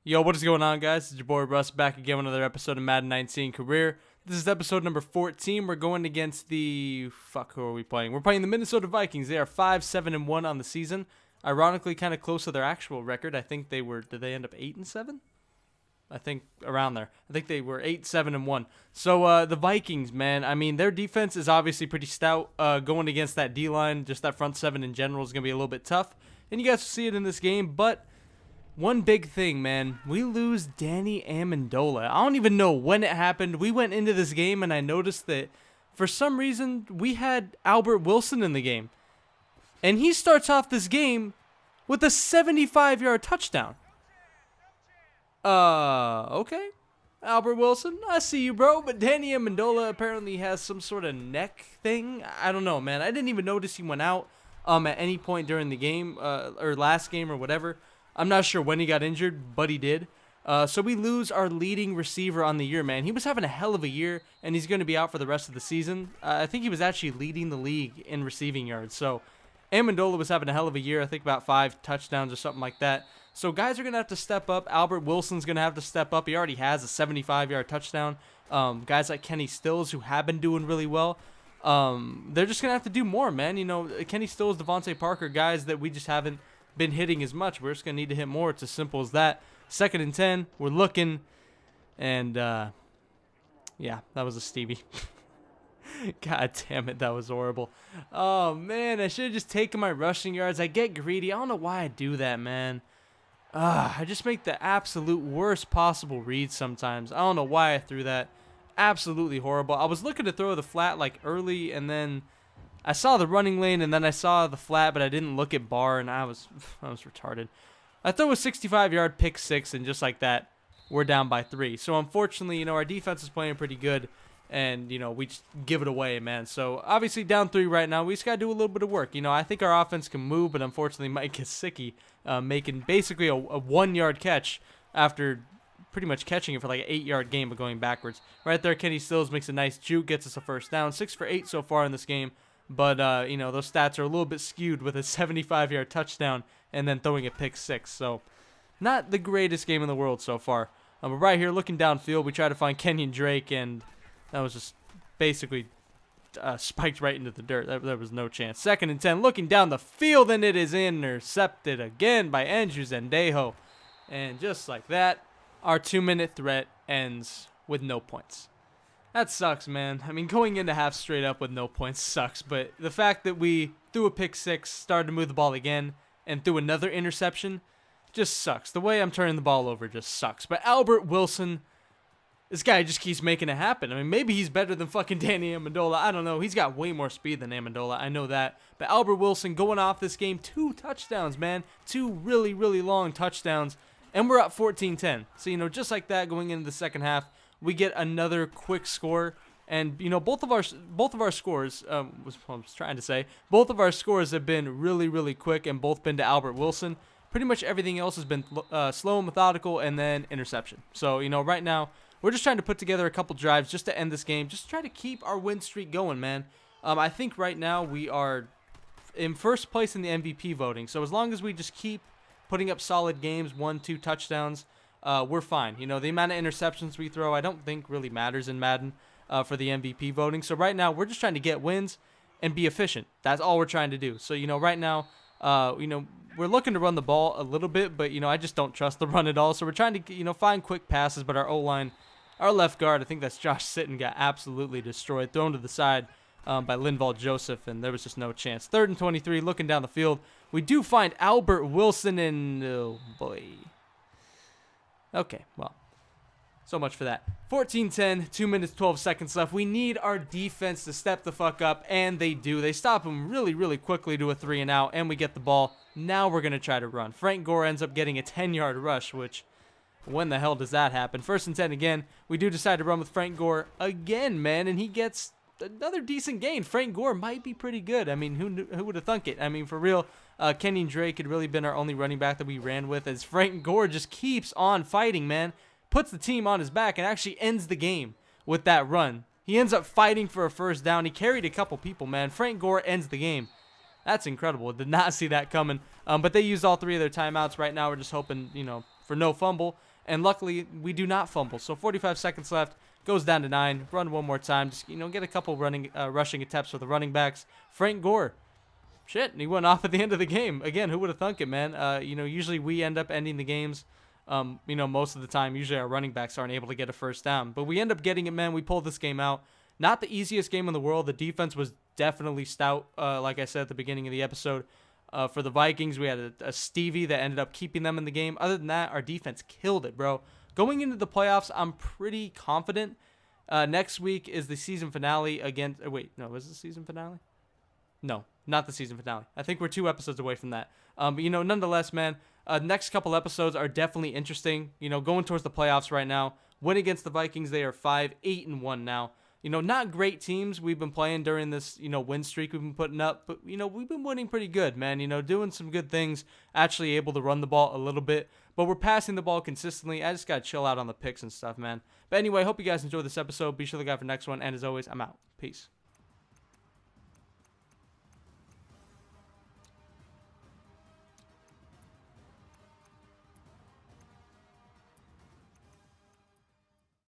Yo, what is going on, guys? It's your boy Russ back again with another episode of Madden 19 Career. This is episode number 14. We're going against the... who are we playing? We're playing the Minnesota Vikings. They are 5-7-1 on the season. Ironically, kind of close to their actual record. I think they were... Did they end up 8-7? I think around there. I think they were 8-7-1. So, the Vikings, man, I mean, their defense is obviously pretty stout. Going against that D-line, just that front seven in general is going to be a little bit tough. And you guys will see it in this game, but... one big thing, man, we lose Danny Amendola. I don't even know when it happened. We went into this game and I noticed that for some reason we had Albert Wilson in the game. And he starts off this game with a 75-yard touchdown. Okay. Albert Wilson, I see you, bro. But Danny Amendola apparently has some sort of neck thing. I don't know, man. I didn't even notice he went out at any point during the game or last game or whatever. I'm not sure when he got injured, but he did. So we lose our leading receiver on the year, man. He was having a hell of a year, and he's going to be out for the rest of the season. I think he was actually leading the league in receiving yards. So Amendola was having a hell of a year. I think about 5 touchdowns or something like that. So guys are going to have to step up. Albert Wilson's going to have to step up. He already has a 75-yard touchdown. Guys like Kenny Stills, who have been doing really well, they're just going to have to do more, man. You know, Kenny Stills, Devontae Parker, guys that we just haven't been hitting as much. We're just going to need to hit more. It's as simple as that. 2nd and 10. We're looking. And, yeah, that was a Stevie. God damn it. That was horrible. Oh, man. I should have just taken my rushing yards. I get greedy. I don't know why I do that, man. I just make the absolute worst possible read sometimes. I don't know why I threw that. Absolutely horrible. I was looking to throw the flat, like, early, and then I saw the running lane, and then I saw the flat, but I didn't look at Barr, and I was retarded. I threw a 65-yard pick 6, and just like that, we're down by 3. So, unfortunately, you know, our defense is playing pretty good, and, you know, we just give it away, man. So, obviously, down 3 right now. We just got to do a little bit of work. You know, I think our offense can move, but unfortunately, Mike Gesicki making basically a 1-yard catch after pretty much catching it for like an 8-yard gain, but going backwards. Right there, Kenny Stills makes a nice juke, gets us a first down. 6 for 8 so far in this game. But, you know, those stats are a little bit skewed with a 75-yard touchdown and then throwing a pick 6. So, not the greatest game in the world so far. But right here, looking downfield, we try to find Kenyon Drake, and that was just basically spiked right into the dirt. There was no chance. 2nd and 10, looking down the field, and it is intercepted again by Andrew Zendejo. And just like that, our 2-minute threat ends with no points. That sucks, man. I mean, going into half straight up with no points sucks, but the fact that we threw a pick 6, started to move the ball again, and threw another interception just sucks. The way I'm turning the ball over just sucks. But Albert Wilson, this guy just keeps making it happen. I mean, maybe he's better than fucking Danny Amendola. I don't know. He's got way more speed than Amendola. I know that. But Albert Wilson going off this game, 2 touchdowns, man. 2 really, really long touchdowns, and we're up 14-10. So, you know, just like that, going into the second half, we get another quick score, and you know both of our scores. Was what I was trying to say. Both of our scores have been really, really quick, and both been to Albert Wilson. Pretty much everything else has been slow and methodical, and then interception. So you know, right now we're just trying to put together a couple drives just to end this game, just try to keep our win streak going, man. I think right now we are in first place in the MVP voting. So as long as we just keep putting up solid games, 1-2 touchdowns. We're fine. You know, the amount of interceptions we throw, I don't think really matters in Madden for the MVP voting. So right now, we're just trying to get wins and be efficient. That's all we're trying to do. So, you know, right now, you know, we're looking to run the ball a little bit, but, you know, I just don't trust the run at all. So we're trying to, you know, find quick passes, but our O-line, our left guard, I think that's Josh Sitton, got absolutely destroyed, thrown to the side by Linval Joseph, and there was just no chance. 3rd and 23, looking down the field. We do find Albert Wilson, and, oh, boy. Okay, well, so much for that. 14-10, 2 minutes, 12 seconds left. We need our defense to step the fuck up, and they do. They stop him really, really quickly to a 3-and-out, and we get the ball. Now we're going to try to run. Frank Gore ends up getting a 10-yard rush, which, when the hell does that happen? 1st and 10 again. We do decide to run with Frank Gore again, man, and he gets another decent gain. Frank Gore might be pretty good. I mean, who would have thunk it? I mean, for real. Kenyon Drake had really been our only running back that we ran with, as Frank Gore just keeps on fighting, man. Puts the team on his back and actually ends the game with that run. He ends up fighting for a first down. He carried a couple people, man. Frank Gore ends the game. That's incredible. Did not see that coming. But they used all 3 of their timeouts. Right now we're just hoping, you know, for no fumble. And luckily, we do not fumble. So 45 seconds left. Goes down to 9. Run one more time. Just, get a couple rushing attempts for the running backs. Frank Gore. Shit, he went off at the end of the game. Again, who would have thunk it, man? Usually we end up ending the games. Most of the time, usually our running backs aren't able to get a first down. But we end up getting it, man. We pulled this game out. Not the easiest game in the world. The defense was definitely stout, like I said at the beginning of the episode. For the Vikings, we had a Stevie that ended up keeping them in the game. Other than that, our defense killed it, bro. Going into the playoffs, I'm pretty confident. Next week is the season finale against... wait, no, is it the season finale? No, not the season finale. I think we're 2 episodes away from that. But, nonetheless, man, next couple episodes are definitely interesting. Going towards the playoffs right now. Win against the Vikings, they are 5-8-1 now. Not great teams we've been playing during this, win streak we've been putting up. But, we've been winning pretty good, man. Doing some good things. Actually able to run the ball a little bit. But we're passing the ball consistently. I just got to chill out on the picks and stuff, man. But anyway, hope you guys enjoyed this episode. Be sure to look out for the next one. And as always, I'm out. Peace.